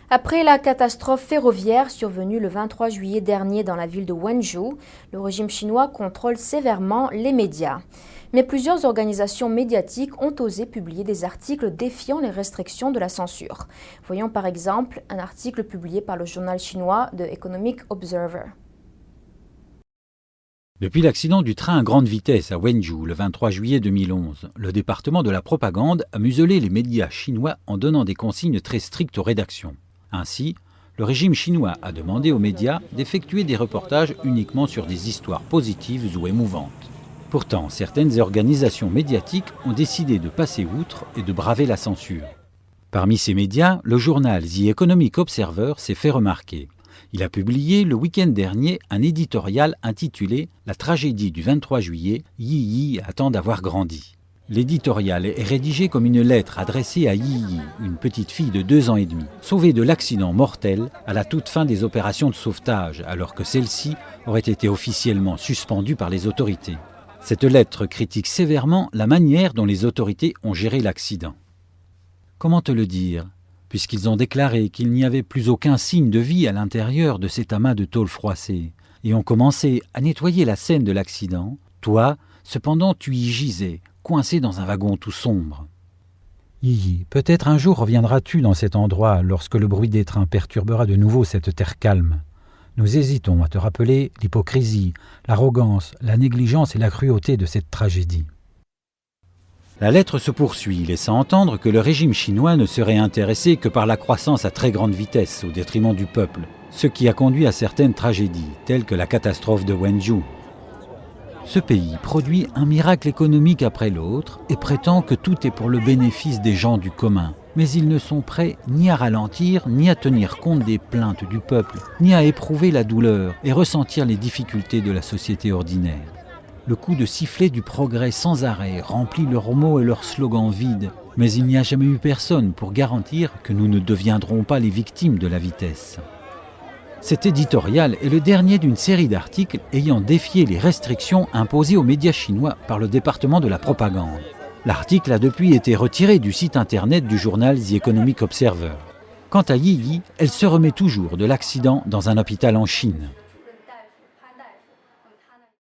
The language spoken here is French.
Après la catastrophe ferroviaire survenue le 23 juillet dernier dans la ville de Wenzhou, le régime chinois contrôle sévèrement les médias. Mais plusieurs organisations médiatiques ont osé publier des articles défiant les restrictions de la censure. Voyons par exemple un article publié par le journal chinois The Economic Observer. Depuis l'accident du train à grande vitesse à Wenzhou le 23 juillet 2011, le département de la propagande a muselé les médias chinois en donnant des consignes très strictes aux rédactions. Ainsi, le régime chinois a demandé aux médias d'effectuer des reportages uniquement sur des histoires positives ou émouvantes. Pourtant, certaines organisations médiatiques ont décidé de passer outre et de braver la censure. Parmi ces médias, le journal The Economic Observer s'est fait remarquer. Il a publié le week-end dernier un éditorial intitulé « La tragédie du 23 juillet, Yi Yi attend d'avoir grandi ». L'éditorial est rédigé comme une lettre adressée à Yi Yi, une petite fille de 2 ans et demi, sauvée de l'accident mortel à la toute fin des opérations de sauvetage, alors que celle-ci aurait été officiellement suspendue par les autorités. Cette lettre critique sévèrement la manière dont les autorités ont géré l'accident. Comment te le dire ? Puisqu'ils ont déclaré qu'il n'y avait plus aucun signe de vie à l'intérieur de cet amas de tôle froissée, et ont commencé à nettoyer la scène de l'accident, toi, cependant, tu y gisais, coincé dans un wagon tout sombre. Yi, peut-être un jour reviendras-tu dans cet endroit lorsque le bruit des trains perturbera de nouveau cette terre calme. Nous hésitons à te rappeler l'hypocrisie, l'arrogance, la négligence et la cruauté de cette tragédie. La lettre se poursuit, laissant entendre que le régime chinois ne serait intéressé que par la croissance à très grande vitesse au détriment du peuple, ce qui a conduit à certaines tragédies, telles que la catastrophe de Wenzhou. Ce pays produit un miracle économique après l'autre et prétend que tout est pour le bénéfice des gens du commun. Mais ils ne sont prêts ni à ralentir, ni à tenir compte des plaintes du peuple, ni à éprouver la douleur et ressentir les difficultés de la société ordinaire. Le coup de sifflet du progrès sans arrêt remplit leurs mots et leurs slogans vides, mais il n'y a jamais eu personne pour garantir que nous ne deviendrons pas les victimes de la vitesse. Cet éditorial est le dernier d'une série d'articles ayant défié les restrictions imposées aux médias chinois par le département de la propagande. L'article a depuis été retiré du site internet du journal The Economic Observer. Quant à Yi Yi, elle se remet toujours de l'accident dans un hôpital en Chine.